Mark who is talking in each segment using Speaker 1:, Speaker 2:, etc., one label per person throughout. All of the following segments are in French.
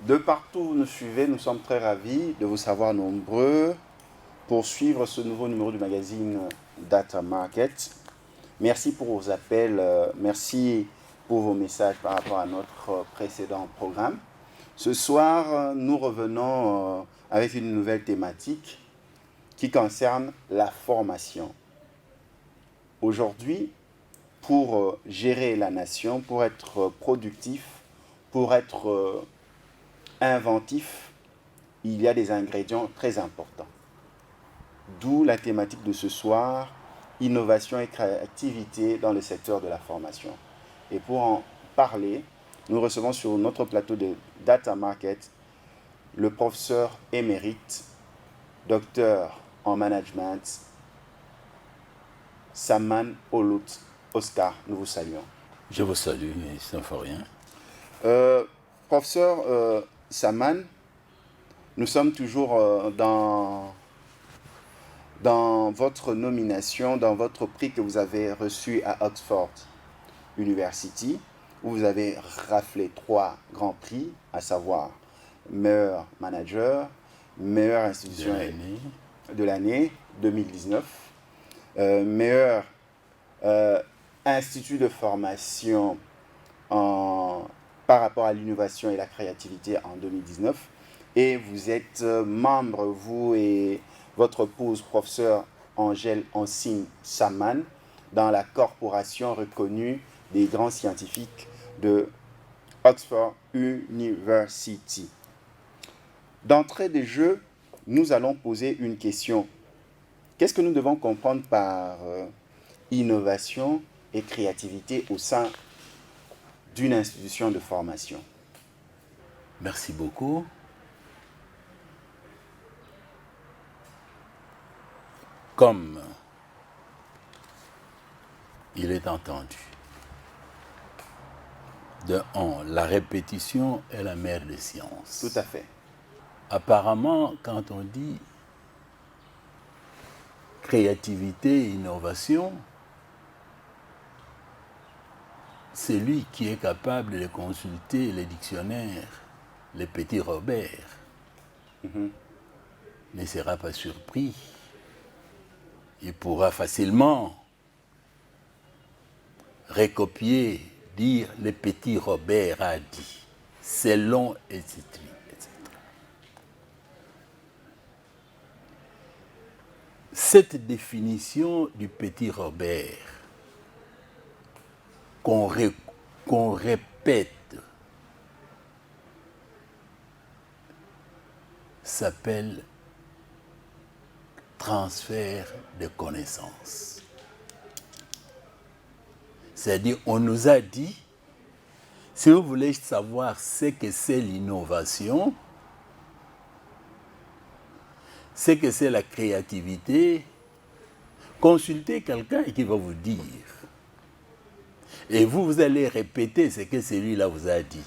Speaker 1: De partout où vous nous suivez, nous sommes très ravis de vous savoir nombreux pour suivre ce nouveau numéro du magazine Data Market. Merci pour vos appels, merci pour vos messages par rapport à notre précédent programme. Ce soir, nous revenons avec une nouvelle thématique qui concerne la formation. Aujourd'hui, pour gérer la nation, pour être productif, pour être inventif, il y a des ingrédients très importants. D'où la thématique de ce soir, innovation et créativité dans le secteur de la formation. Et pour en parler, nous recevons sur notre plateau de Data Market le professeur émérite, docteur en management, Saman Olout Oscar. Nous vous saluons.
Speaker 2: Je vous salue, Symphorien.
Speaker 1: Professeur Saman, nous sommes toujours dans votre nomination, dans votre prix que vous avez reçu à Oxford University, où vous avez raflé 3 grands prix, à savoir meilleur manager, meilleure institution de l'année 2019, meilleur institut de formation par rapport à l'innovation et la créativité en 2019. Et vous êtes membre, vous et votre épouse, professeur Angèle Hansine Saman, dans la corporation reconnue des grands scientifiques de Oxford University. D'entrée de jeu, nous allons poser une question. Qu'est-ce que nous devons comprendre par innovation et créativité au sein d'une institution de formation?
Speaker 2: Merci beaucoup. Comme il est entendu, de 1, la répétition est la mère des sciences.
Speaker 1: Tout à fait.
Speaker 2: Apparemment, quand on dit créativité et innovation, celui qui est capable de consulter les dictionnaires, les petits Robert, ne sera pas surpris. Il pourra facilement recopier, dire le petit Robert a dit, c'est long, etc. Cette définition du petit Robert qu'on répète s'appelle transfert de connaissances. C'est-à-dire, on nous a dit, si vous voulez savoir ce que c'est l'innovation, ce que c'est la créativité, consultez quelqu'un qui va vous dire. Et vous allez répéter ce que celui-là vous a dit.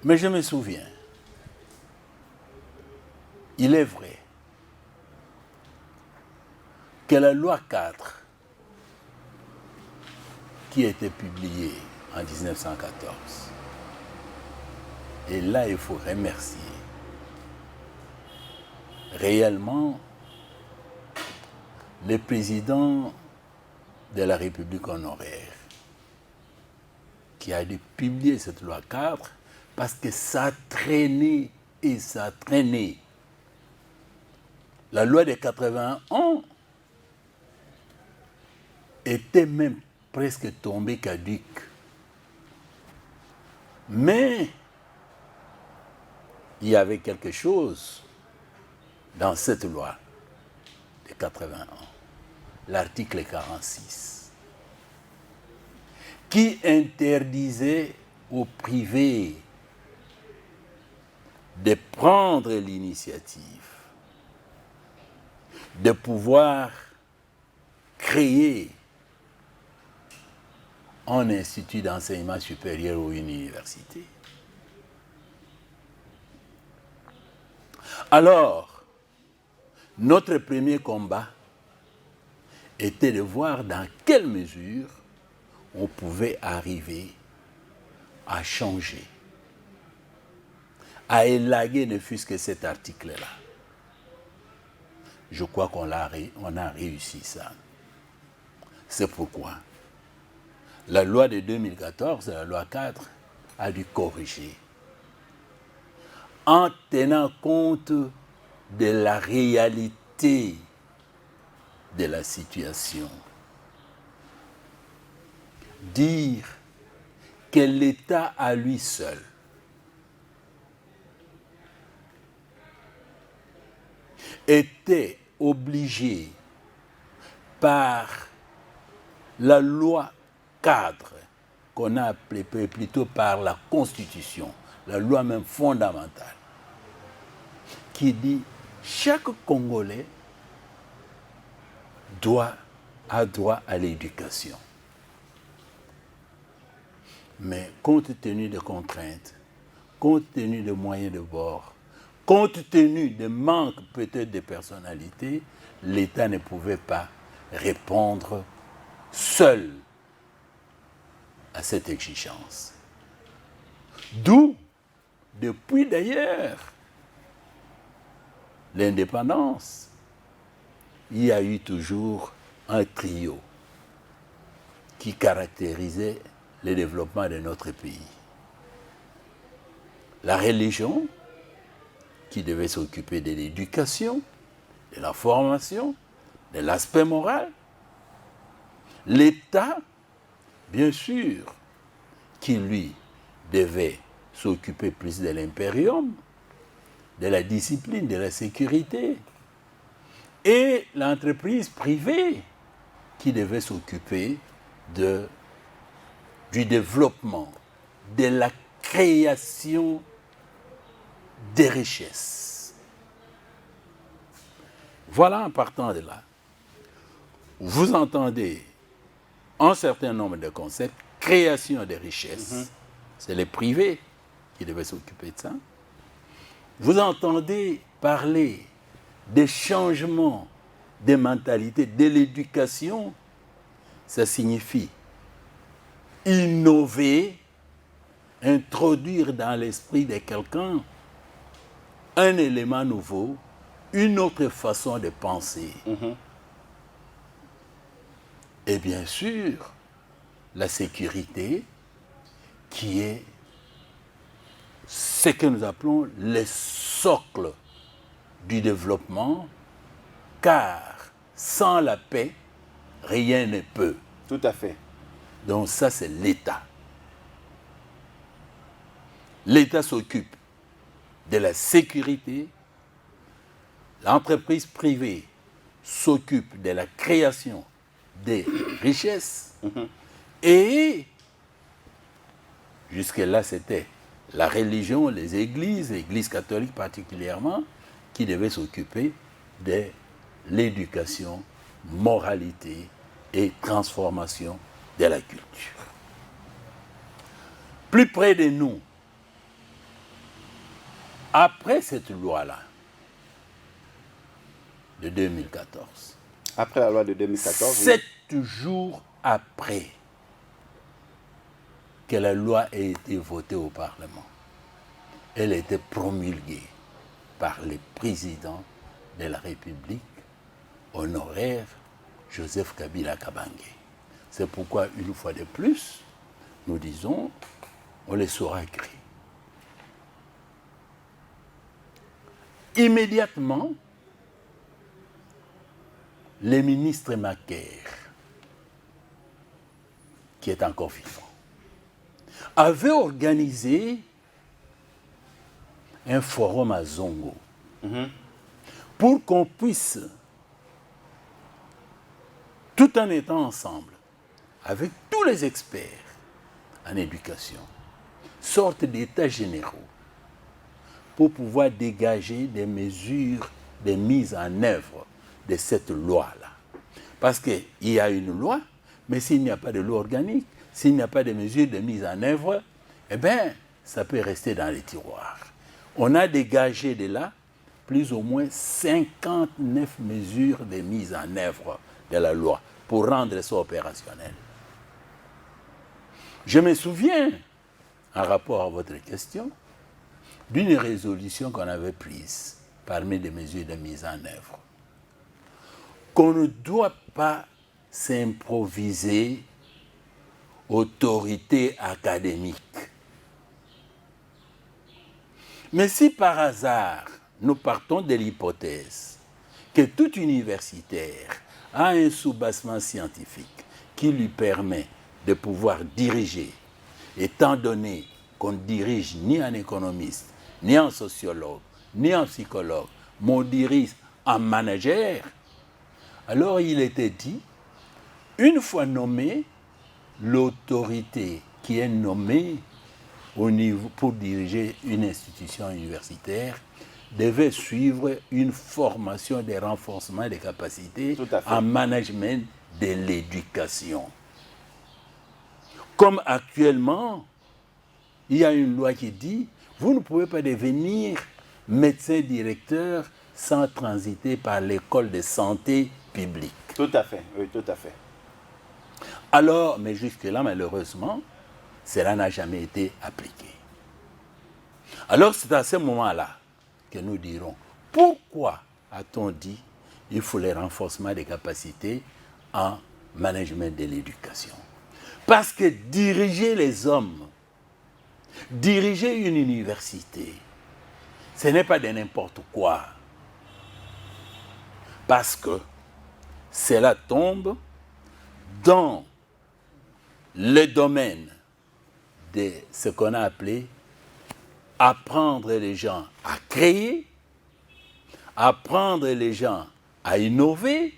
Speaker 2: Mais je me souviens, il est vrai que la loi 4, qui a été publiée en 1914, et là il faut remercier réellement le président de la République honoraire qui a dû publier cette loi 4 parce que ça traînait et ça traînait. La loi de 81 était même presque tombée caduque. Mais il y avait quelque chose dans cette loi de 81, l'article 46, qui interdisait aux privés de prendre l'initiative, de pouvoir créer un institut d'enseignement supérieur ou une université. Alors, notre premier combat était de voir dans quelle mesure on pouvait arriver à changer, à élaguer ne fût-ce que cet article-là. Je crois qu'on a réussi ça. C'est pourquoi la loi de 2014, la loi 4, a dû corriger en tenant compte de la réalité de la situation. Dire que l'État à lui seul était obligé par la loi cadre, qu'on a appelée plutôt par la Constitution, la loi même fondamentale, qui dit chaque Congolais a droit à l'éducation. Mais compte tenu des contraintes, compte tenu des moyens de bord, compte tenu des manques peut-être de personnalité, l'État ne pouvait pas répondre seul à cette exigence. D'où, depuis d'ailleurs l'indépendance, il y a eu toujours un trio qui caractérisait le développement de notre pays. La religion, qui devait s'occuper de l'éducation, de la formation, de l'aspect moral. L'État, bien sûr, qui lui devait s'occuper plus de l'impérium, de la discipline, de la sécurité. Et l'entreprise privée, qui devait s'occuper du développement, de la création des richesses. Voilà, en partant de là, vous entendez un certain nombre de concepts. Création des richesses, c'est les privés qui devaient s'occuper de ça. Vous entendez parler des changements des mentalités, de l'éducation. Ça signifie innover, introduire dans l'esprit de quelqu'un un élément nouveau, une autre façon de penser. Et bien sûr, la sécurité, qui est ce que nous appelons le socle du développement, car sans la paix, rien ne peut.
Speaker 1: Tout à fait.
Speaker 2: Donc ça, c'est l'État. L'État s'occupe de la sécurité, l'entreprise privée s'occupe de la création des richesses, et jusque-là, c'était la religion, les églises catholiques particulièrement, qui devaient s'occuper de l'éducation, moralité et transformation de la culture. Plus près de nous, après cette loi-là, de 2014,
Speaker 1: Après la loi de 2014,
Speaker 2: 7 jours après que la loi ait été votée au Parlement, elle a été promulguée par le président de la République honoraire, Joseph Kabila Kabange. C'est pourquoi, une fois de plus, nous disons, on les saura écrire. Immédiatement, le ministre Macaire, qui est encore vivant, avait organisé un forum à Zongo pour qu'on puisse, tout en étant ensemble, avec tous les experts en éducation, sorte d'états généraux pour pouvoir dégager des mesures de mise en œuvre de cette loi-là. Parce qu'il y a une loi, mais s'il n'y a pas de loi organique, s'il n'y a pas de mesures de mise en œuvre, eh bien, ça peut rester dans les tiroirs. On a dégagé de là plus ou moins 59 mesures de mise en œuvre de la loi pour rendre ça opérationnel. Je me souviens, en rapport à votre question, d'une résolution qu'on avait prise parmi les mesures de mise en œuvre. Qu'on ne doit pas s'improviser autorité académique. Mais si par hasard, nous partons de l'hypothèse que tout universitaire a un soubassement scientifique qui lui permet de pouvoir diriger, étant donné qu'on ne dirige ni un économiste, ni un sociologue, ni un psychologue, mais on dirige un manager, alors il était dit, une fois nommé, l'autorité qui est nommée au niveau, pour diriger une institution universitaire devait suivre une formation de renforcement des capacités en management de l'éducation. Comme actuellement, il y a une loi qui dit vous ne pouvez pas devenir médecin directeur sans transiter par l'école de santé publique.
Speaker 1: Tout à fait, oui, tout à fait.
Speaker 2: Alors, mais jusque-là, malheureusement, cela n'a jamais été appliqué. Alors, c'est à ce moment-là que nous dirons pourquoi a-t-on dit il faut le renforcement des capacités en management de l'éducation? Parce que diriger les hommes, diriger une université, ce n'est pas de n'importe quoi. Parce que cela tombe dans le domaine de ce qu'on a appelé apprendre les gens à créer, apprendre les gens à innover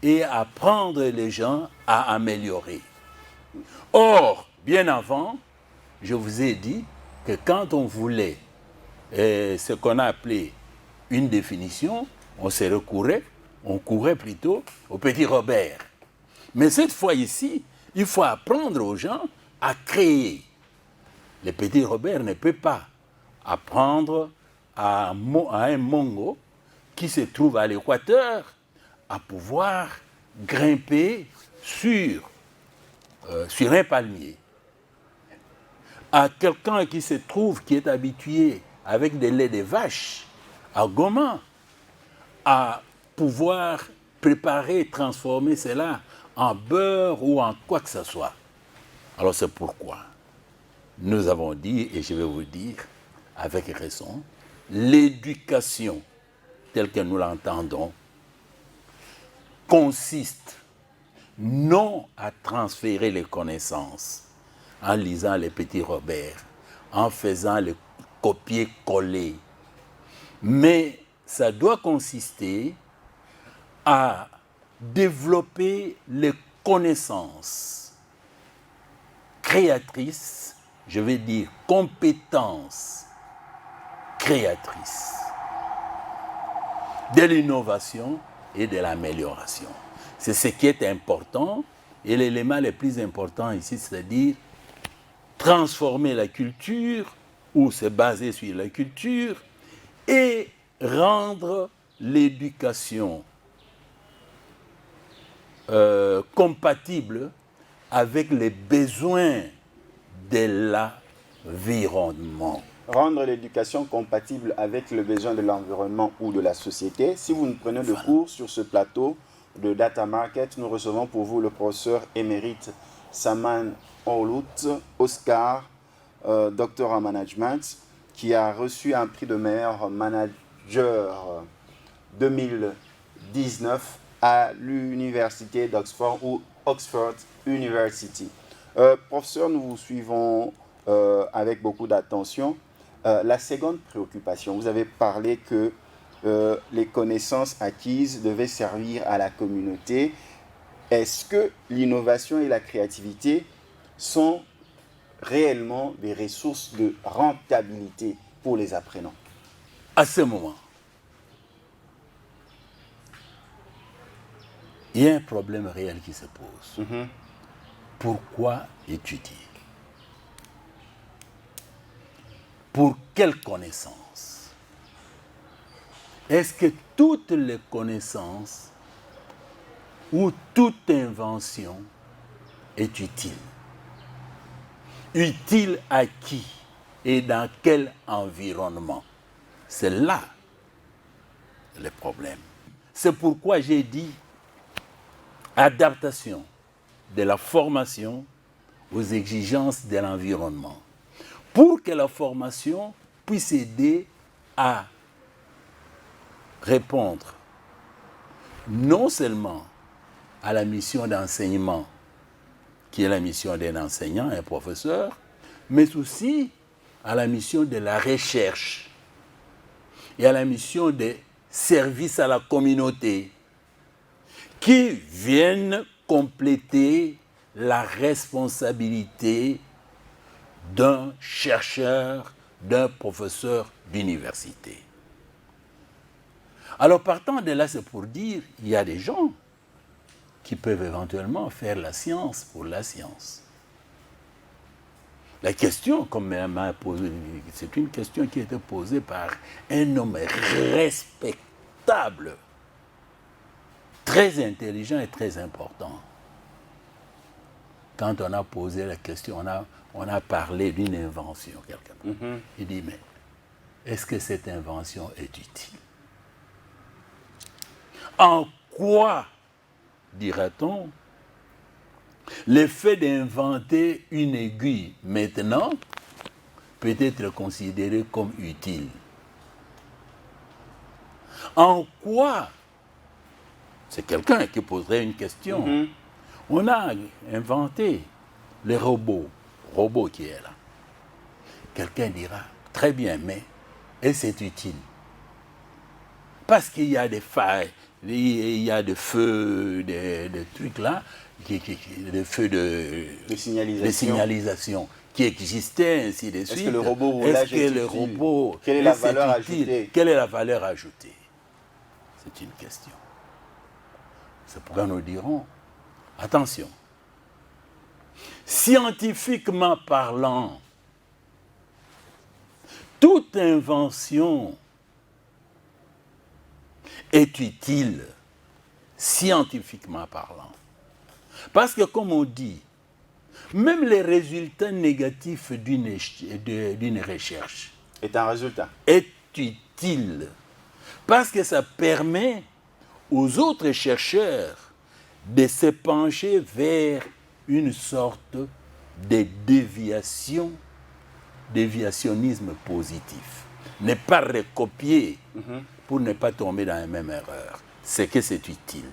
Speaker 2: et apprendre les gens à améliorer. Or, bien avant, je vous ai dit que quand on voulait ce qu'on a appelé une définition, on courait plutôt au petit Robert. Mais cette fois ici, il faut apprendre aux gens à créer. Le petit Robert ne peut pas apprendre à un Mongo qui se trouve à l'équateur à pouvoir grimper sur un palmier. À quelqu'un qui se trouve, qui est habitué avec des laits de vache, à Goma, à pouvoir préparer, transformer cela en beurre ou en quoi que ce soit. Alors c'est pourquoi nous avons dit, et je vais vous dire avec raison, l'éducation telle que nous l'entendons consiste non à transférer les connaissances en lisant les petits Robert, en faisant le copier-coller, mais ça doit consister à développer les connaissances créatrices, je vais dire compétences créatrices de l'innovation et de l'amélioration. C'est ce qui est important et l'élément le plus important ici, c'est-à-dire transformer la culture ou se baser sur la culture et rendre l'éducation compatible avec les besoins de l'environnement.
Speaker 1: Rendre l'éducation compatible avec le besoin de l'environnement ou de la société. Si vous nous prenez le cours sur ce plateau de Data Market, nous recevons pour vous le professeur émérite Saman Oulout, Oscar, docteur en management, qui a reçu un prix de meilleur manager 2019 à l'université d'Oxford ou Oxford University. Professeur, nous vous suivons avec beaucoup d'attention. La seconde préoccupation, vous avez parlé que les connaissances acquises devaient servir à la communauté. Est-ce que l'innovation et la créativité sont réellement des ressources de rentabilité pour les apprenants?
Speaker 2: À ce moment, il y a un problème réel qui se pose. Pourquoi étudier? Pour quelle connaissance? Est-ce que toutes les connaissances ou toute invention est utile? Utile à qui et dans quel environnement? C'est là le problème. C'est pourquoi j'ai dit adaptation de la formation aux exigences de l'environnement, pour que la formation puisse aider à répondre non seulement à la mission d'enseignement, qui est la mission d'un enseignant, un professeur, mais aussi à la mission de la recherche et à la mission de service à la communauté, qui viennent compléter la responsabilité d'un chercheur, d'un professeur d'université. Alors partant de là, c'est pour dire qu'il y a des gens qui peuvent éventuellement faire la science pour la science. La question, comme elle m'a posé, c'est une question qui a été posée par un homme respectable, très intelligent et très important. Quand on a posé la question, on a parlé d'une invention, quelqu'un. Il dit, mais est-ce que cette invention est utile? En quoi, dira-t-on, le fait d'inventer une aiguille maintenant peut être considéré comme utile? En quoi, c'est quelqu'un qui poserait une question, on a inventé le robot qui est là. Quelqu'un dira, très bien, mais est-ce que c'est utile? Parce qu'il y a des failles, il y a des feux, des trucs là, des feux de signalisation qui existaient, ainsi de suite.
Speaker 1: Est-ce que le robot roulage est utile? Quelle est la valeur ajoutée?
Speaker 2: Quelle est la valeur ajoutée? C'est une question. C'est pourquoi nous dirons, attention, scientifiquement parlant, toute invention est utile, scientifiquement parlant. Parce que, comme on dit, même les résultats négatifs d'une recherche
Speaker 1: est un résultat.
Speaker 2: Est utile. Parce que ça permet aux autres chercheurs de se pencher vers une sorte de déviationnisme positif. Ne pas recopier pour ne pas tomber dans la même erreur. C'est que c'est utile.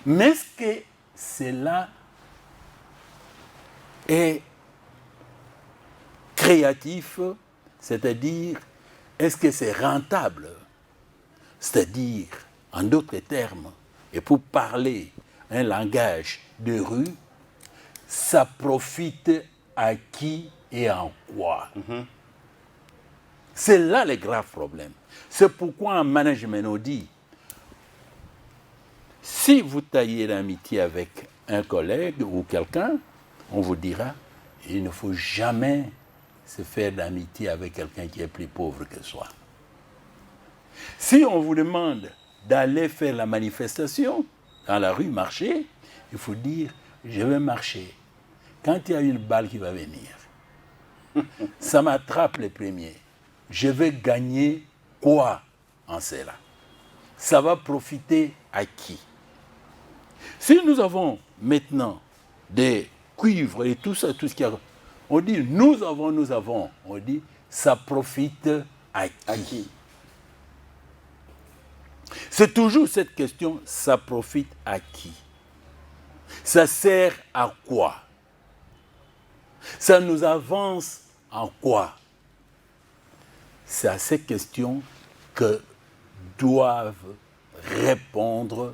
Speaker 2: Mais est-ce que cela est créatif, c'est-à-dire, est-ce que c'est rentable? C'est-à-dire, en d'autres termes, et pour parler un langage de rue, ça profite à qui et en quoi? C'est là le grave problème. C'est pourquoi en management on dit, si vous taillez l'amitié avec un collègue ou quelqu'un, on vous dira, il ne faut jamais se faire d'amitié avec quelqu'un qui est plus pauvre que soi. Si on vous demande d'aller faire la manifestation dans la rue, marcher, il faut dire, je vais marcher. Quand il y a une balle qui va venir, ça m'attrape le premier. Je vais gagner quoi en cela? Ça va profiter à qui? Si nous avons maintenant des cuivres et tout ça, tout ce qu'il y a, on dit nous avons, on dit ça profite à qui?
Speaker 1: À qui?
Speaker 2: C'est toujours cette question, ça profite à qui? Ça sert à quoi? Ça nous avance en quoi? C'est à ces questions que doivent répondre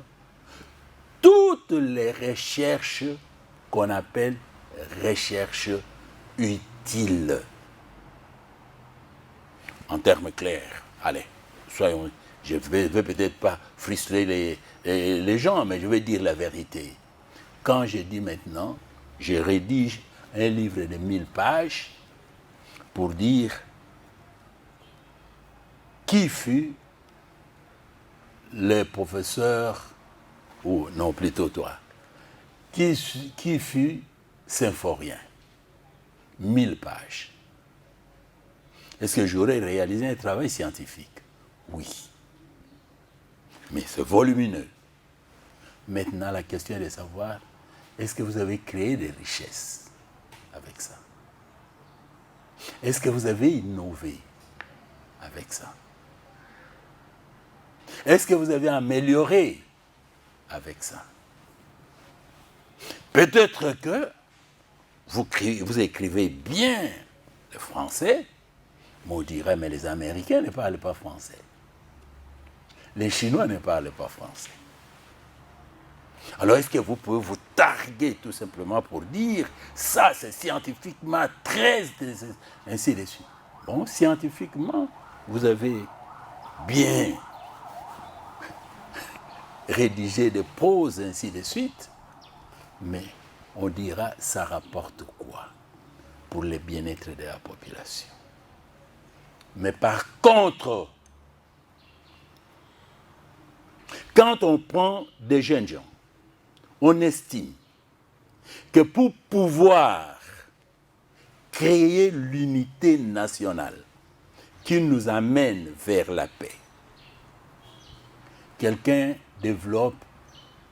Speaker 2: toutes les recherches qu'on appelle recherches utiles. En termes clairs, allez, soyons, je ne vais peut-être pas frustrer les gens, mais je vais dire la vérité. Quand je dis maintenant, je rédige un livre de 1000 pages pour dire qui fut le professeur, ou non, plutôt toi, qui fut symphorien, 1000 pages. Est-ce que j'aurais réalisé un travail scientifique? Oui. Mais c'est volumineux. Maintenant, la question est de savoir, est-ce que vous avez créé des richesses avec ça? Est-ce que vous avez innové avec ça? Est-ce que vous avez amélioré avec ça? Peut-être que vous écrivez bien le français, mais on dirait, mais les Américains ne parlent pas français. Les Chinois ne parlent pas français. Alors, est-ce que vous pouvez vous targuer tout simplement pour dire ça, c'est scientifiquement très, ainsi de suite? Bon, scientifiquement, vous avez bien rédigé des proses, ainsi de suite, mais on dira ça rapporte quoi pour le bien-être de la population? Mais par contre, quand on prend des jeunes gens, on estime que pour pouvoir créer l'unité nationale qui nous amène vers la paix, quelqu'un développe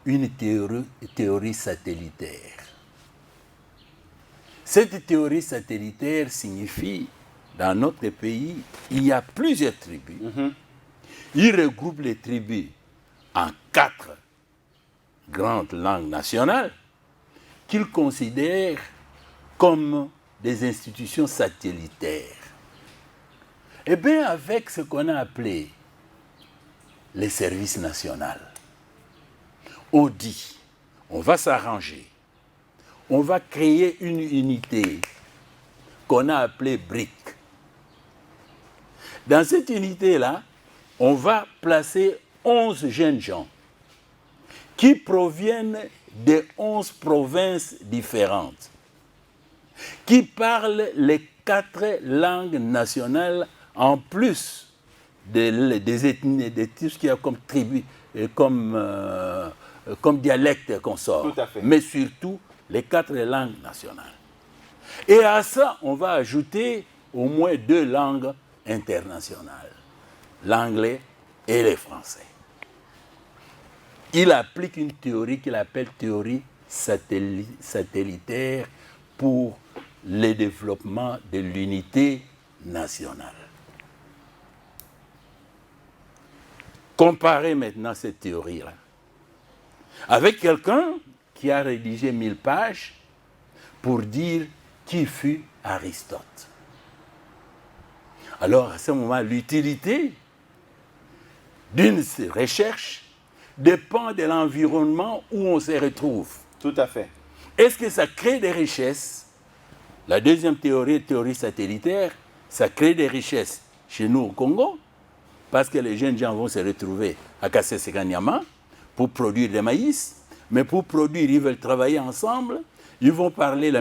Speaker 2: une théorie satellitaire. Cette théorie satellitaire signifie, dans notre pays, il y a plusieurs tribus. Il regroupe les tribus en 4 grandes langues nationales qu'il considère comme des institutions satellitaires. Eh bien, avec ce qu'on a appelé les services nationaux, on dit, on va s'arranger, on va créer une unité qu'on a appelée BRIC. Dans cette unité-là, on va placer 11 jeunes gens qui proviennent de 11 provinces différentes, qui parlent les 4 langues nationales en plus des ethnies, de tout ce qu'il y a comme tribu, comme dialecte qu'on sort, mais surtout les 4 langues nationales. Et à ça, on va ajouter au moins 2 langues internationales, l'anglais et le français. Il applique une théorie qu'il appelle théorie satellitaire pour le développement de l'unité nationale. Comparez maintenant cette théorie-là avec quelqu'un qui a rédigé 1000 pages pour dire qui fut Aristote. Alors, à ce moment, l'utilité d'une recherche dépend de l'environnement où on se retrouve.
Speaker 1: Tout à fait.
Speaker 2: Est-ce que ça crée des richesses? La deuxième théorie satellitaire, ça crée des richesses chez nous au Congo, parce que les jeunes gens vont se retrouver à Kasese-Kanyama pour produire des maïs, mais pour produire, ils veulent travailler ensemble, ils vont parler le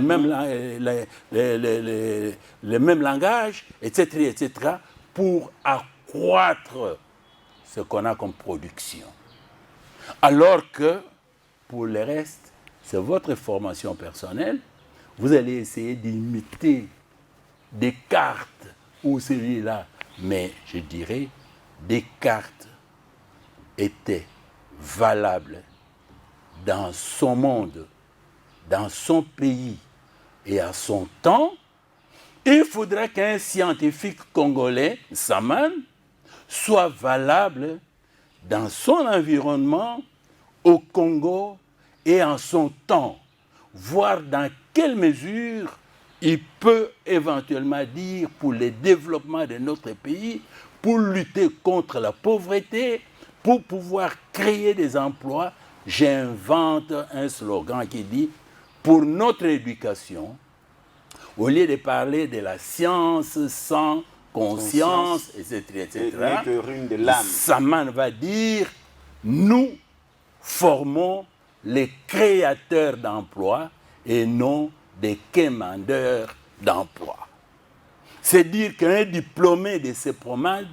Speaker 2: même langage, etc., pour accroître ce qu'on a comme production. Alors que, pour le reste, c'est votre formation personnelle, vous allez essayer d'imiter Descartes ou celui-là, mais je dirais, Descartes était valable dans son monde, dans son pays et à son temps. Il faudrait qu'un scientifique congolais, Saman, soit valable dans son environnement, au Congo et en son temps, voir dans quelle mesure il peut éventuellement dire pour le développement de notre pays, pour lutter contre la pauvreté, pour pouvoir créer des emplois. J'invente un slogan qui dit « Pour notre éducation », au lieu de parler de la science sans conscience, etc., Saman va dire « Nous formons les créateurs d'emplois et non des quémandeurs d'emplois. » C'est dire qu'un diplômé de ces promades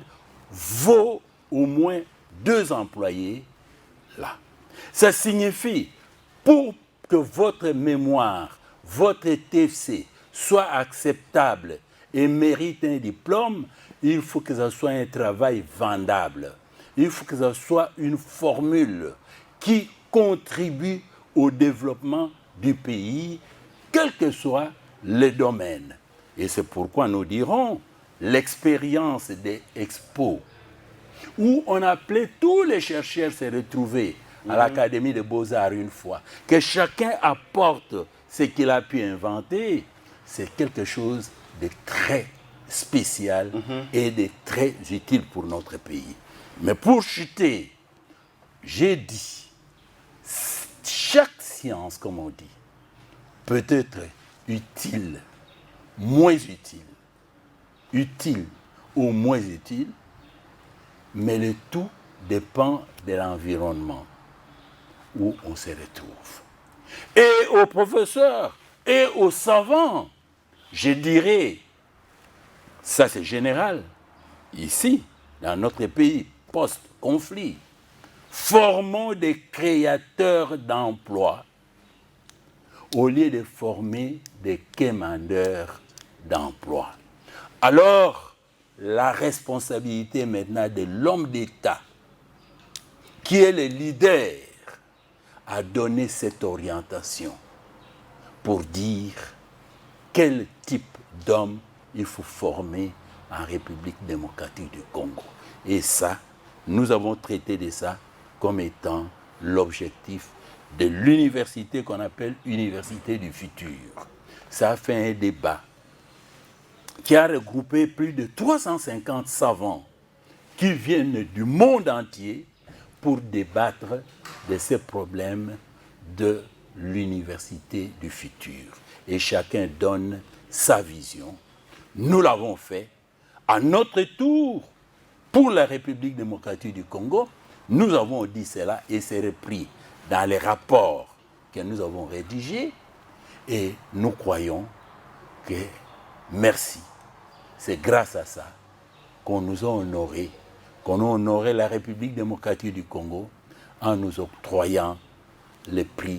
Speaker 2: vaut au moins 2 employés là. Ça signifie, pour que votre mémoire, votre TFC soit acceptable et mérite un diplôme, il faut que ce soit un travail vendable. Il faut que ce soit une formule qui contribue au développement du pays, quel que soit le domaine. Et c'est pourquoi nous dirons l'expérience des expos, où on appelait tous les chercheurs se retrouver à l'Académie des Beaux-Arts une fois, que chacun apporte ce qu'il a pu inventer, c'est quelque chose de très spécial et de très utile pour notre pays. Mais pour chuter, j'ai dit, chaque science, comme on dit, peut être utile, moins utile ou moins utile, mais le tout dépend de l'environnement où on se retrouve. Et aux professeurs et aux savants, je dirais, ça c'est général, ici, dans notre pays, post-conflit, formons des créateurs d'emplois au lieu de former des quémandeurs d'emplois. Alors, la responsabilité maintenant de l'homme d'État, qui est le leader, a donné cette orientation pour dire quel type d'homme il faut former en République démocratique du Congo. Et ça, nous avons traité de ça comme étant l'objectif de l'université qu'on appelle Université du futur. Ça a fait un débat qui a regroupé plus de 350 savants qui viennent du monde entier pour débattre de ces problèmes de l'université du futur. Et chacun donne sa vision. Nous l'avons fait. À notre tour, pour la République démocratique du Congo, nous avons dit cela et c'est repris dans les rapports que nous avons rédigés. Et nous croyons que, merci, c'est grâce à ça qu'on nous a honorés, qu'on a honoré la République démocratique du Congo en nous octroyant le prix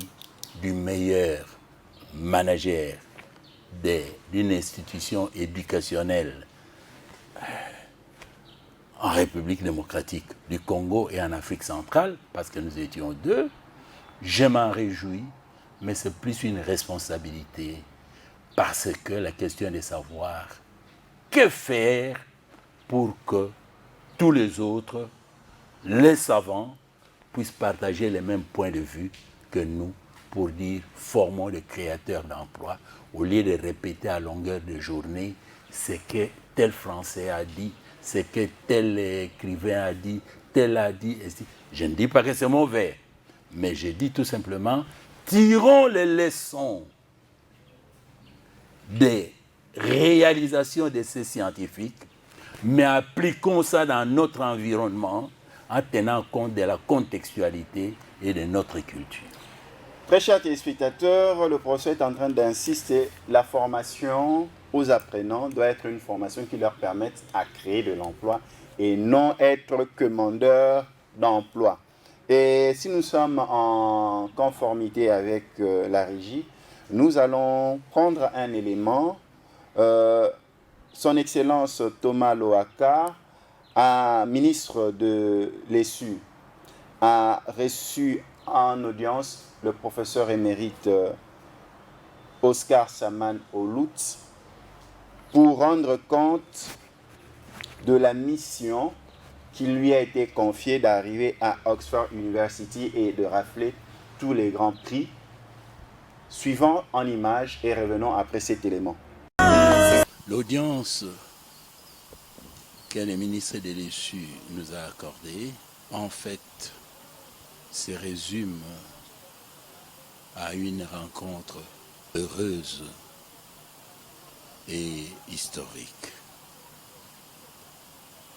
Speaker 2: du meilleur manager d'une institution éducationnelle en République démocratique du Congo et en Afrique centrale, parce que nous étions deux. Je m'en réjouis, mais c'est plus une responsabilité, parce que la question est de savoir que faire pour que tous les autres, les savants, puissent partager les mêmes points de vue que nous, pour dire formons des créateurs d'emplois, au lieu de répéter à longueur de journée ce que tel Français a dit, ce que tel écrivain a dit, tel a dit. Je ne dis pas que c'est mauvais, mais je dis tout simplement, tirons les leçons des réalisations de ces scientifiques, mais appliquons ça dans notre environnement en tenant compte de la contextualité et de notre culture.
Speaker 1: Très chers téléspectateurs, le professeur est en train d'insister, la formation aux apprenants doit être une formation qui leur permette à créer de l'emploi et non être commandeur d'emploi. Et si nous sommes en conformité avec la régie, nous allons prendre un élément. Son Excellence Thomas Lohaka, ministre de l'ESU, a reçu en audience le professeur émérite Oscar Saman Olout pour rendre compte de la mission qui lui a été confiée d'arriver à Oxford University et de rafler tous les grands prix. Suivons en images et revenons après cet élément.
Speaker 2: L'audience que le ministre de l'ESU nous a accordée, en fait, se résume à une rencontre heureuse et historique.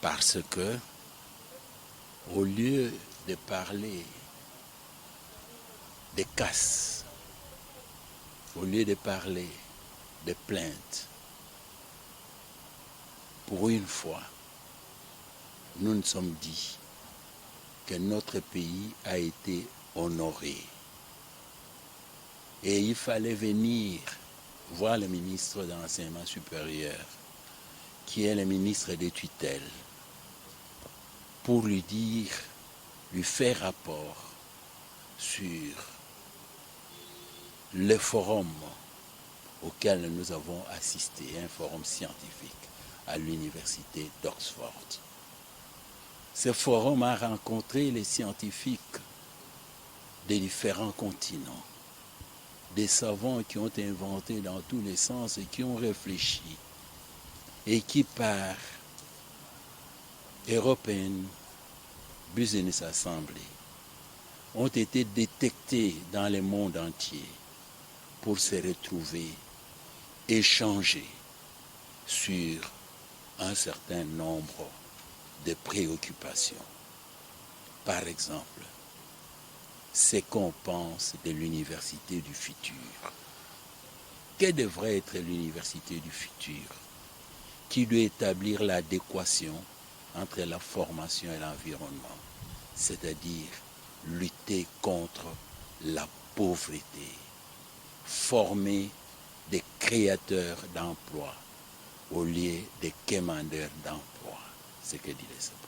Speaker 2: Parce que, au lieu de parler des casses, au lieu de parler des plaintes, pour une fois, nous nous sommes dit que notre pays a été honoré. Et il fallait venir voir le ministre de l'Enseignement supérieur, qui est le ministre des tutelles, pour lui faire rapport sur le forum auquel nous avons assisté, un forum scientifique à l'université d'Oxford. Ce forum a rencontré les scientifiques des différents continents, des savants qui ont inventé dans tous les sens et qui ont réfléchi, et qui par European Business Assembly ont été détectés dans le monde entier pour se retrouver, échanger sur un certain nombre de préoccupations. Par exemple, ce qu'on pense de l'université du futur. Que devrait être l'université du futur, qui doit établir l'adéquation entre la formation et l'environnement, c'est-à-dire lutter contre la pauvreté, former des créateurs d'emplois au lieu des quémandeurs d'emplois, ce que dit le Suprême.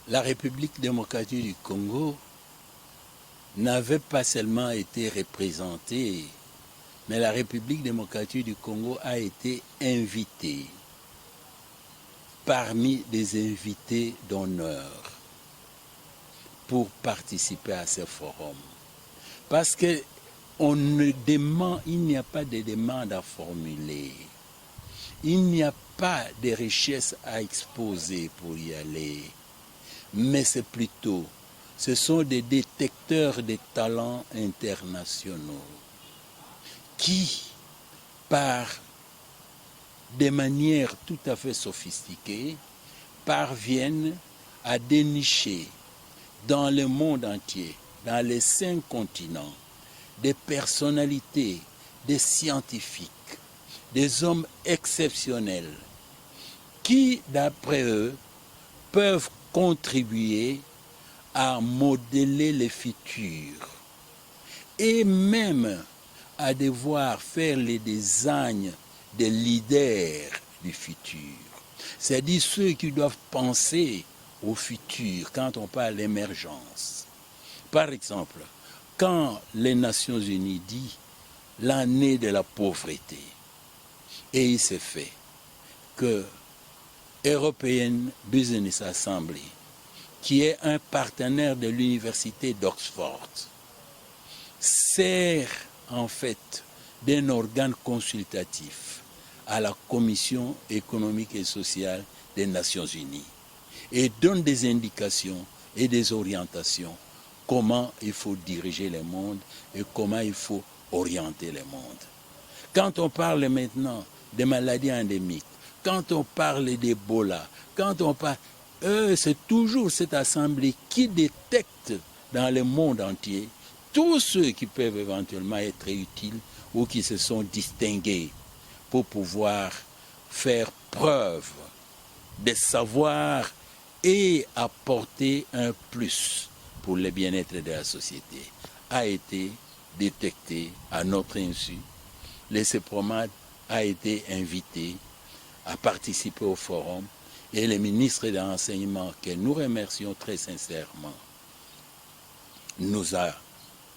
Speaker 2: La République démocratique du Congo n'avait pas seulement été représentée, mais la République démocratique du Congo a été invitée parmi des invités d'honneur pour participer à ce forum. Parce que il n'y a pas de demande à formuler. Il n'y a pas de richesses à exposer pour y aller. Mais ce sont des détecteurs de talents internationaux qui, par des manières tout à fait sophistiquées, parviennent à dénicher dans le monde entier, dans les 5 continents, des personnalités, des scientifiques, des hommes exceptionnels qui, d'après eux, peuvent contribuer à modeler le futur et même à devoir faire les designs des leaders du futur. C'est-à-dire ceux qui doivent penser au futur quand on parle d'émergence. Par exemple, quand les Nations Unies disent l'année de la pauvreté, et il se fait que European Business Assembly, qui est un partenaire de l'université d'Oxford, sert en fait d'un organe consultatif à la Commission économique et sociale des Nations Unies et donne des indications et des orientations comment il faut diriger le monde et comment il faut orienter le monde. Quand on parle maintenant des maladies endémiques, quand on parle d'Ebola, quand on parle... c'est toujours cette assemblée qui détecte dans le monde entier tous ceux qui peuvent éventuellement être utiles ou qui se sont distingués pour pouvoir faire preuve de savoir et apporter un plus pour le bien-être de la société, a été détecté à notre insu. Le CEPROMAT a été invité à participer au forum et le ministre de l'Enseignement, que nous remercions très sincèrement, nous a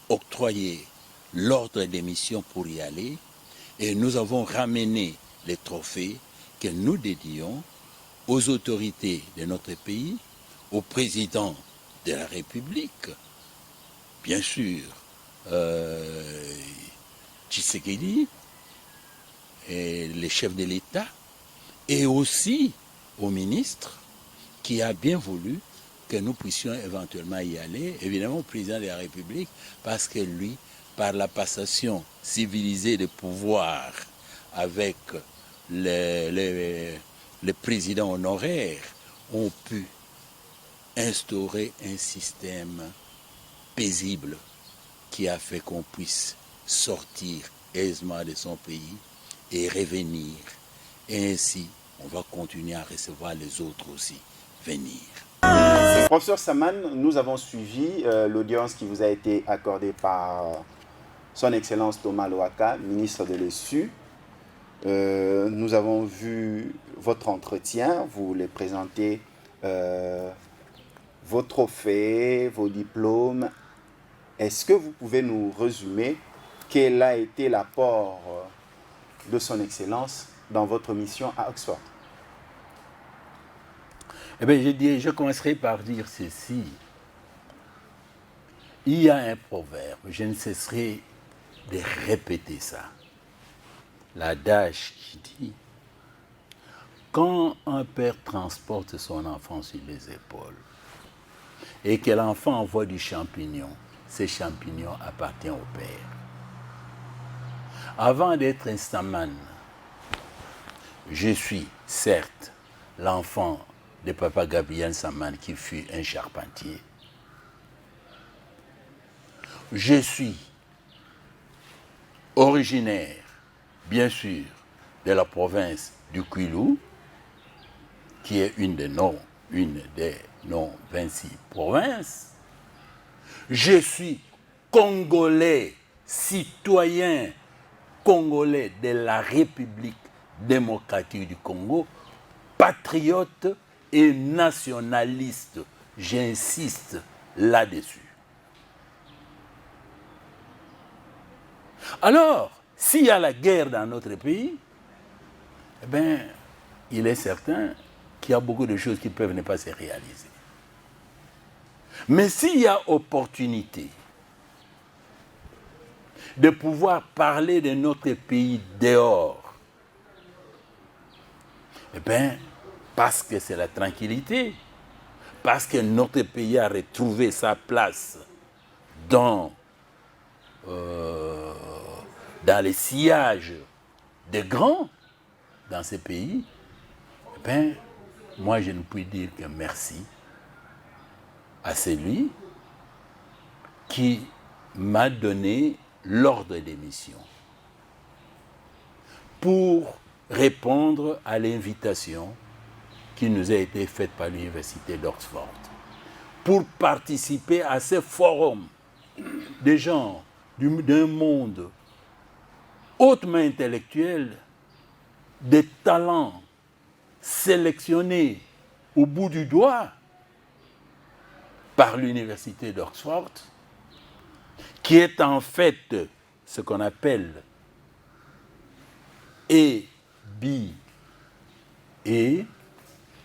Speaker 2: octroyé l'ordre d'émission pour y aller et nous avons ramené les trophées que nous dédions aux autorités de notre pays, au président de la République, bien sûr, Tshisekedi, et les chefs de l'État, et aussi au ministre qui a bien voulu que nous puissions éventuellement y aller, évidemment au président de la République, parce que lui, par la passation civilisée de pouvoir avec les présidents honoraires, ont pu instaurer un système paisible qui a fait qu'on puisse sortir aisément de son pays et revenir. Et ainsi, on va continuer à recevoir les autres aussi venir.
Speaker 1: Professeur Saman, nous avons suivi l'audience qui vous a été accordée par Son Excellence Thomas Lohaka, ministre de l'ESU. Nous avons vu votre entretien, vous voulez présenter vos trophées, vos diplômes. Est-ce que vous pouvez nous résumer quel a été l'apport de son Excellence dans votre mission à Oxford?
Speaker 2: Eh bien, je commencerai par dire ceci. Il y a un proverbe, je ne cesserai de répéter ça. L'adage qui dit, quand un père transporte son enfant sur les épaules et que l'enfant envoie du champignon, ces champignons appartiennent au père. Avant d'être un staman, je suis certes l'enfant de papa Gabriel Saman qui fut un charpentier. Je suis originaire, bien sûr, de la province du Kwilu, qui est une des non 26 provinces. Je suis congolais, citoyen congolais de la République démocratique du Congo, patriote et nationaliste. J'insiste là-dessus. Alors, s'il y a la guerre dans notre pays, eh bien, il est certain qu'il y a beaucoup de choses qui peuvent ne pas se réaliser. Mais s'il y a opportunité de pouvoir parler de notre pays dehors, eh bien, parce que c'est la tranquillité, parce que notre pays a retrouvé sa place dans les sillages des grands dans ces pays, eh bien, moi je ne puis dire que merci à celui qui m'a donné l'ordre des missions pour répondre à l'invitation qui nous a été faite par l'Université d'Oxford, pour participer à ce forum des gens d'un monde hautement intellectuel, des talents sélectionnés au bout du doigt par l'Université d'Oxford, qui est en fait ce qu'on appelle EBA,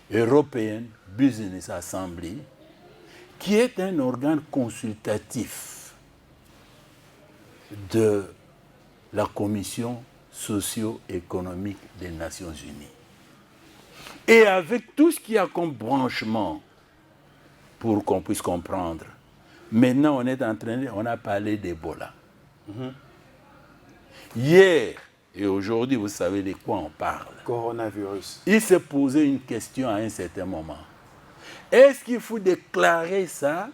Speaker 2: European Business Assembly, qui est un organe consultatif de la Commission socio-économique des Nations Unies. Et avec tout ce qu'il y a comme branchement, pour qu'on puisse comprendre, maintenant on a parlé d'Ebola. Hier et aujourd'hui, vous savez de quoi on parle.
Speaker 1: Coronavirus.
Speaker 2: Il s'est posé une question à un certain moment. Est-ce qu'il faut déclarer ça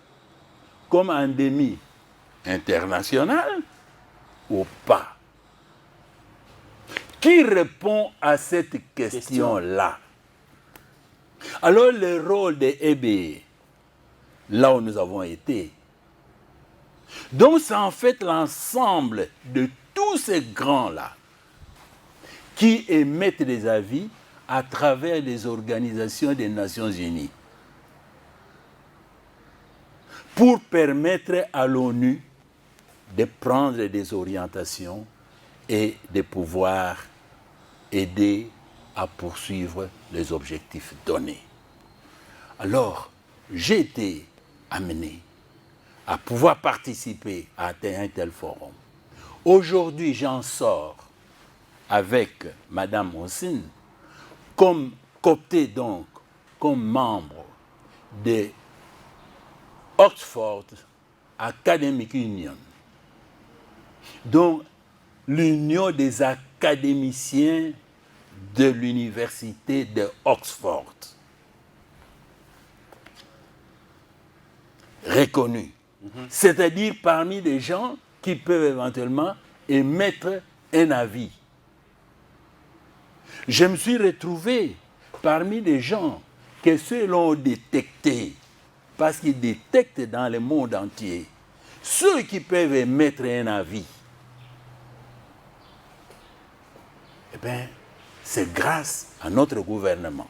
Speaker 2: comme endémie internationale ou pas? Qui répond à cette question-là? Alors le rôle de EBA, là où nous avons été, donc c'est en fait l'ensemble de tous ces grands-là qui émettent des avis à travers les organisations des Nations Unies pour permettre à l'ONU de prendre des orientations et de pouvoir aider à poursuivre les objectifs donnés. Alors, j'ai été amené à pouvoir participer à un tel forum. Aujourd'hui, j'en sors avec Madame Monsine, comme coopté donc, comme membre de Oxford Academic Union, donc l'union des académiciens de l'université de Oxford, reconnue, c'est-à-dire parmi les gens qui peuvent éventuellement émettre un avis. Je me suis retrouvé parmi les gens que ceux l'ont détecté, parce qu'ils détectent dans le monde entier ceux qui peuvent émettre un avis. Eh bien, c'est grâce à notre gouvernement.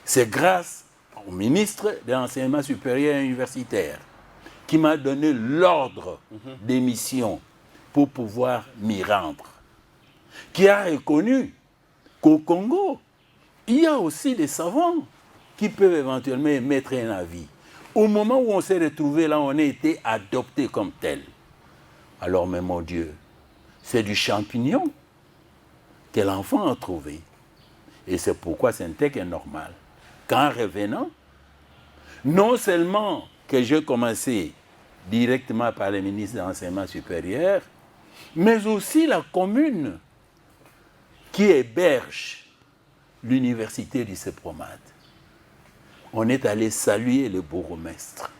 Speaker 2: C'est grâce au ministre de l'Enseignement supérieur et universitaire qui m'a donné l'ordre d'émission pour pouvoir m'y rendre. Qui a reconnu qu'au Congo, il y a aussi des savants qui peuvent éventuellement émettre un avis. Au moment où on s'est retrouvé là, on a été adopté comme tel. Alors, mais mon Dieu, c'est du champignon que l'enfant a trouvé. Et c'est pourquoi Syntec est normal. Qu'en revenant, non seulement que j'ai commencé directement par le ministre de l'Enseignement supérieur, mais aussi la commune qui héberge l'université du CEPROMAT. On est allé saluer le bourgmestre,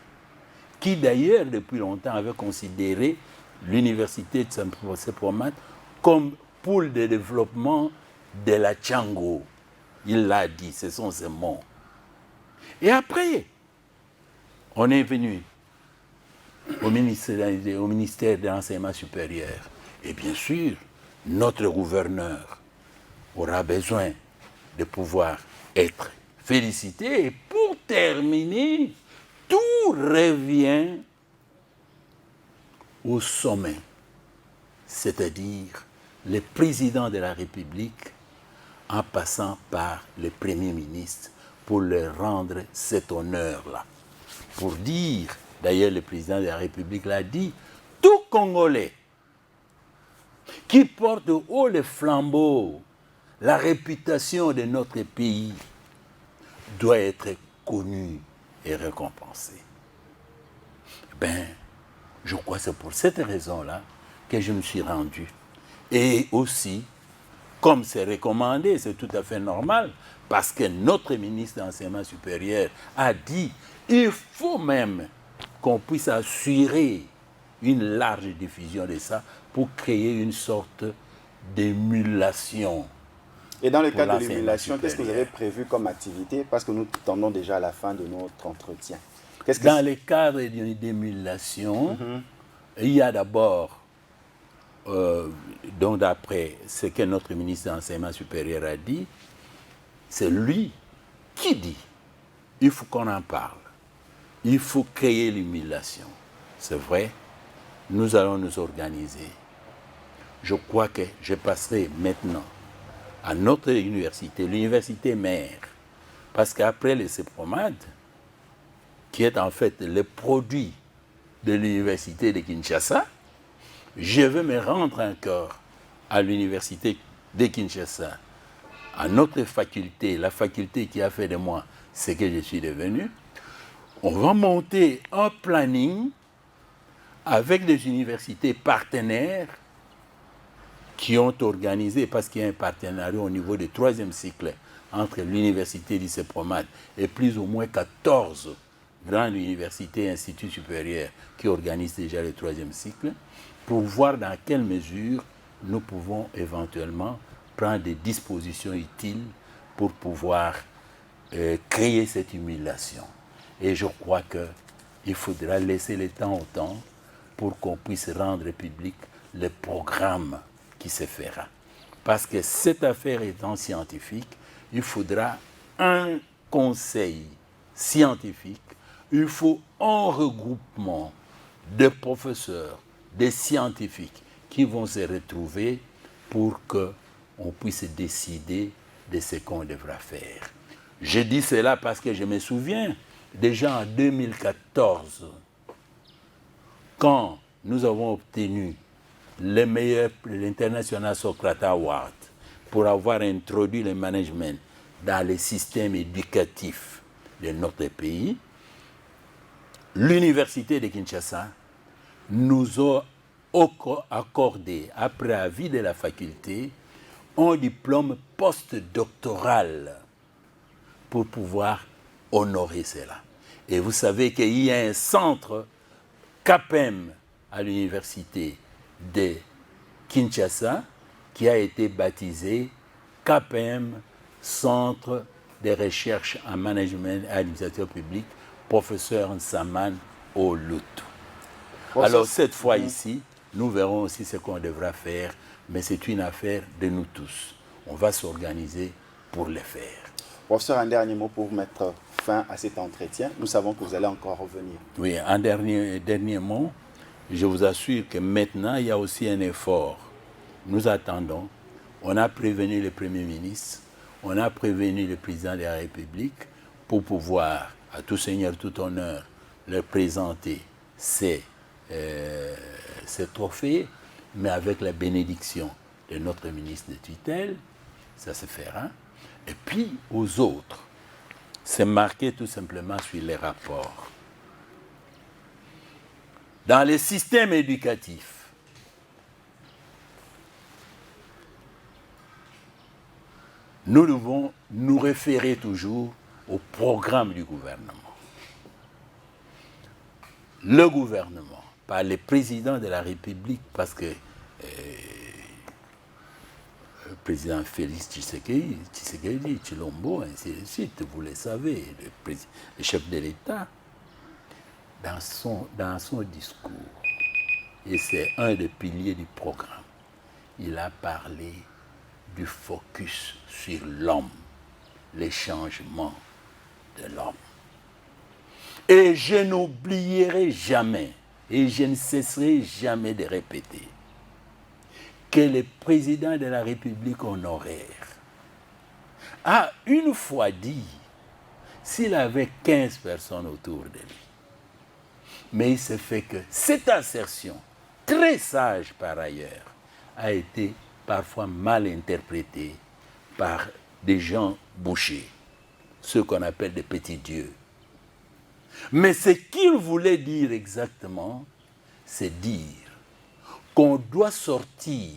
Speaker 2: qui d'ailleurs depuis longtemps avait considéré l'université de CEPROMAT comme pôle de développement de la Tchango. Il l'a dit, ce sont ses mots. Et après, on est venu au ministère de l'Enseignement supérieur. Et bien sûr, notre gouverneur aura besoin de pouvoir être félicité. Et pour terminer, tout revient au sommet, c'est-à-dire le président de la République en passant par le Premier ministre pour leur rendre cet honneur-là. Pour dire, d'ailleurs le président de la République l'a dit, tout Congolais qui porte haut le flambeau, la réputation de notre pays doit être connu et récompensé. Ben, je crois que c'est pour cette raison-là que je me suis rendu. Et aussi, comme c'est recommandé, c'est tout à fait normal, parce que notre ministre de l'Enseignement supérieur a dit il faut même qu'on puisse assurer une large diffusion de ça pour créer une sorte d'émulation.
Speaker 1: Et dans le cadre de l'émulation, qu'est-ce que vous avez prévu comme activité? Parce que nous tendons déjà à la fin de notre entretien.
Speaker 2: Dans le cadre d'une d'émulation, il y a d'abord, donc d'après ce que notre ministre de l'Enseignement supérieur a dit, c'est lui qui dit il faut qu'on en parle. Il faut créer l'émulation. C'est vrai, nous allons nous organiser. Je crois que je passerai maintenant à notre université, l'université mère, parce qu'après le CEPROMAT, qui est en fait le produit de l'université de Kinshasa, je vais me rendre encore à l'université de Kinshasa, à notre faculté, la faculté qui a fait de moi ce que je suis devenu. On va monter un planning avec des universités partenaires qui ont organisé, parce qu'il y a un partenariat au niveau du 3e cycle entre l'université du CEPROMAT et plus ou moins 14 grandes universités et instituts supérieurs qui organisent déjà le 3e cycle, pour voir dans quelle mesure nous pouvons éventuellement prendre des dispositions utiles pour pouvoir créer cette émulation. Et je crois qu'il faudra laisser le temps au temps pour qu'on puisse rendre public le programme qui se fera. Parce que cette affaire étant scientifique, il faudra un conseil scientifique, il faut un regroupement de professeurs, de scientifiques qui vont se retrouver pour qu'on puisse décider de ce qu'on devra faire. Je dis cela parce que je me souviens, déjà en 2014, quand nous avons obtenu le meilleur, l'International Socrates Award, pour avoir introduit le management dans le système éducatif de notre pays, l'Université de Kinshasa nous a accordé, après avis de la faculté, un diplôme postdoctoral pour pouvoir honorer cela. Et vous savez qu'il y a un centre CAPEM à l'université de Kinshasa qui a été baptisé CAPEM, Centre de recherche en management et administration publique, professeur Nsaman Olutu. Alors cette fois ici, nous verrons aussi ce qu'on devra faire, mais c'est une affaire de nous tous. On va s'organiser pour le faire.
Speaker 1: Professeur, un dernier mot pour mettre fin à cet entretien. Nous savons que vous allez encore revenir.
Speaker 2: Oui, un dernier mot. Je vous assure que maintenant, il y a aussi un effort. Nous attendons. On a prévenu le Premier ministre, on a prévenu le Président de la République pour pouvoir, à tout seigneur, tout honneur, leur présenter ces trophées, mais avec la bénédiction de notre ministre de tutelle, ça se fera. Et puis, aux autres, c'est marqué tout simplement sur les rapports. Dans les systèmes éducatifs, nous devons nous référer toujours au programme du gouvernement. Le gouvernement, par le président de la République, parce que le président Félix Tshisekedi, Tshilombo, ainsi de suite, vous le savez, le chef de l'État, dans son discours, et c'est un des piliers du programme, il a parlé du focus sur l'homme, les changements de l'homme. Et je n'oublierai jamais, et je ne cesserai jamais de répéter, que le président de la République honoraire a une fois dit, s'il avait 15 personnes autour de lui, mais il se fait que cette assertion, très sage par ailleurs, a été parfois mal interprétée par des gens bouchés, ceux qu'on appelle des petits dieux. Mais ce qu'il voulait dire exactement, c'est dire qu'on doit sortir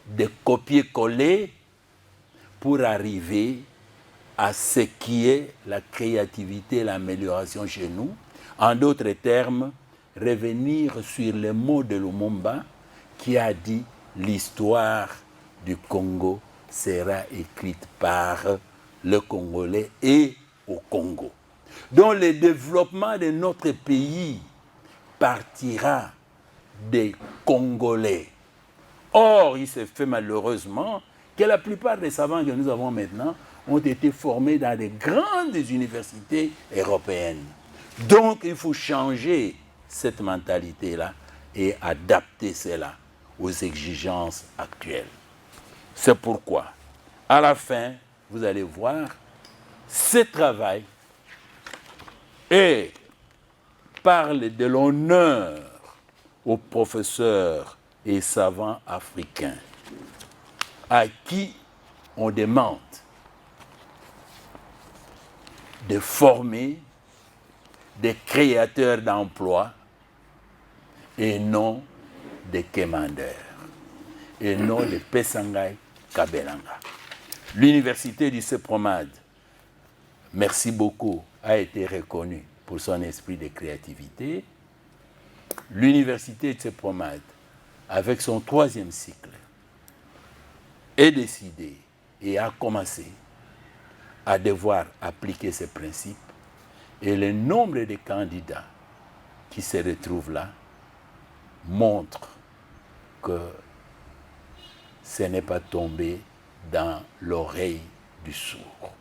Speaker 2: de copier-coller pour arriver à ce qui est la créativité et l'amélioration chez nous. En d'autres termes, revenir sur les mots de Lumumba qui a dit « l'histoire du Congo sera écrite par le Congolais et au Congo ». Donc le développement de notre pays partira des Congolais. Or, il s'est fait malheureusement que la plupart des savants que nous avons maintenant ont été formés dans des grandes universités européennes. Donc, il faut changer cette mentalité-là et adapter cela aux exigences actuelles. C'est pourquoi, à la fin, vous allez voir, ce travail et parle de l'honneur aux professeurs et savants africains à qui on demande de former des créateurs d'emplois et non des quémandeurs, et non des Pessangai Kabelanga. L'université du CEPROMAD, merci beaucoup, a été reconnue pour son esprit de créativité. L'université de CEPROMAD, avec son 3e cycle, est décidée et a commencé à devoir appliquer ces principes. Et le nombre de candidats qui se retrouvent là montre que ce n'est pas tombé dans l'oreille du sourd.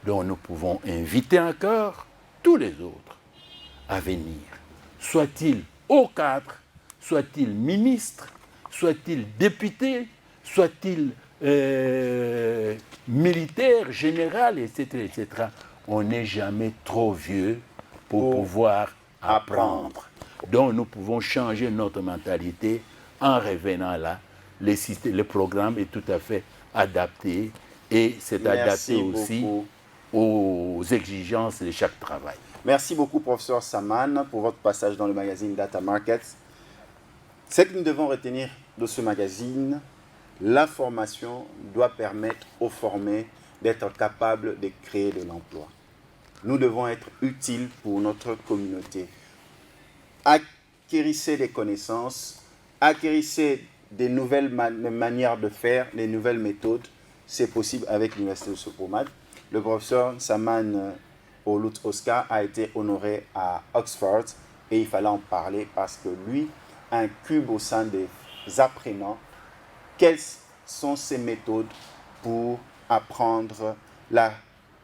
Speaker 2: Donc nous pouvons inviter encore tous les autres à venir, soit-il haut cadre, soit-il ministre, soit-il député, soit-il militaire, général, etc., etc. On n'est jamais trop vieux pour pouvoir apprendre. Donc nous pouvons changer notre mentalité en revenant là. Le programme est tout à fait adapté et c'est adapté aussi aux exigences de chaque travail.
Speaker 1: Merci beaucoup, professeur Saman, pour votre passage dans le magazine Data Markets. Ce que nous devons retenir de ce magazine, la formation doit permettre aux formés d'être capables de créer de l'emploi. Nous devons être utiles pour notre communauté. Acquérissez des connaissances, acquérissez des nouvelles manières de faire, des nouvelles méthodes. C'est possible avec l'Université de CEPROMAD. Le professeur Saman Olut Oscar a été honoré à Oxford et il fallait en parler parce que lui incube au sein des apprenants. Quelles sont ces méthodes pour apprendre la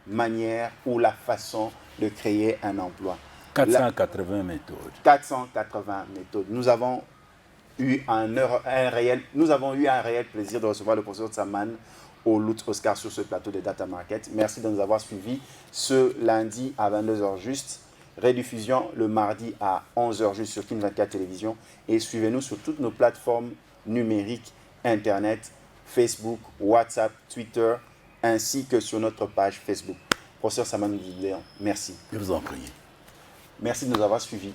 Speaker 1: manière ou la façon de créer un emploi?
Speaker 2: 480 méthodes.
Speaker 1: 480 méthodes. Nous avons eu un réel plaisir de recevoir le professeur Tsaman au Lutz Oscar sur ce plateau de Data Market. Merci de nous avoir suivis ce lundi à 22h juste. Rediffusion le mardi à 11h juste sur Kin 24 Télévision. Et suivez-nous sur toutes nos plateformes numériques, Internet, Facebook, WhatsApp, Twitter, ainsi que sur notre page Facebook. Professeur Tsaman Gideon, merci.
Speaker 2: Je vous en prie.
Speaker 1: Merci de nous avoir suivis.